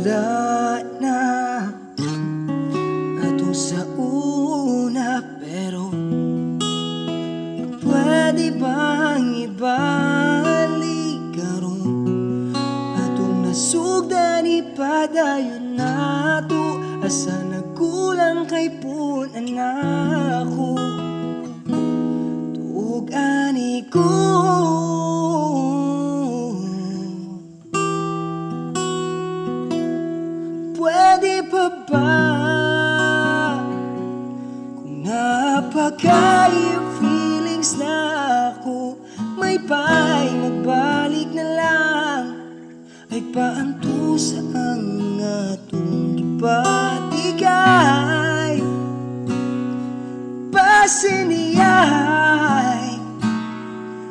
Wala na atong sa una, pero pwede bang ibalik karon? Atong nasugdan ipadayon nato, asa nagkulang kay punan ako. Tuog ani ko, pwede pa ba kung napakayo feelings na ako, may pa'y magbalik na lang, ay paanto sa ang atong ipatigay. Pasiniyay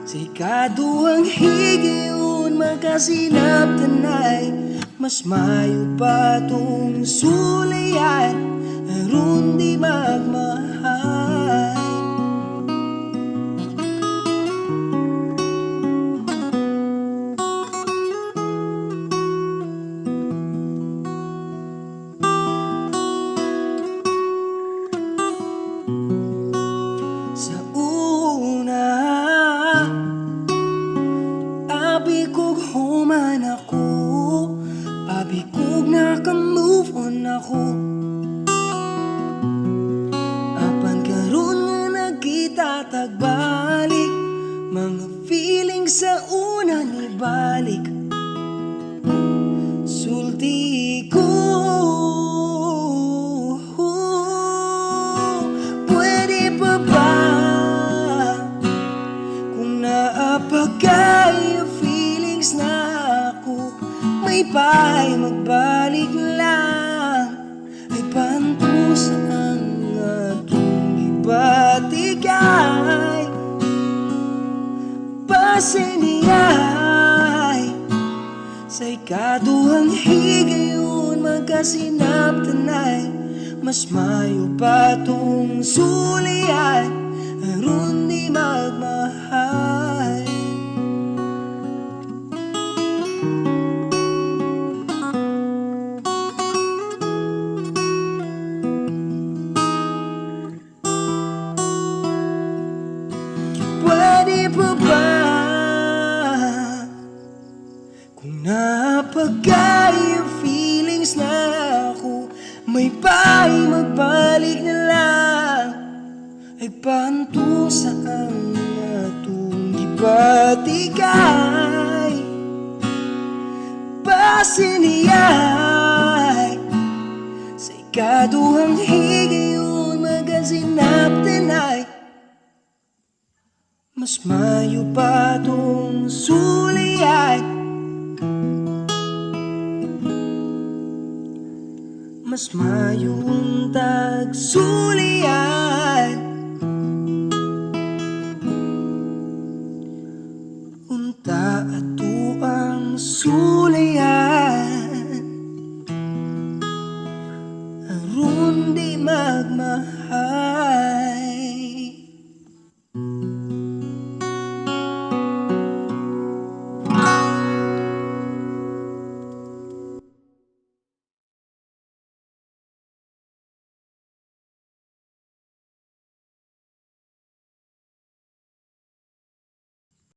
sa ikaduhang higayon, makasinabtanay, mas mayo pa tong sulayan, aron di magmahal. Sa una, abi kog human ako, abikog naka-move on ako. Apan karon nga nagkita tagbalik, mga feelings sa una nibalik. Sulti ko, pwede pa ba kung naapagay feelings na ako, may pa'y magbalik lang, ay panto sa ang atong ibatigay. Pasiniyay sa ikaduhang higayon, magkasinabtanay, mas mayo pa tong sulian, aron di magmahal. Pwede pa ba kung napagay feelings na ako, may pa'y magbalik na lang, ay panto sa ang atong ibatigay. Pasiniyay sa ikaduhang higayon, magasinabtanay, mas mayo pa tong sulian, mas mayong tagsulian. Unta ato ang sulian.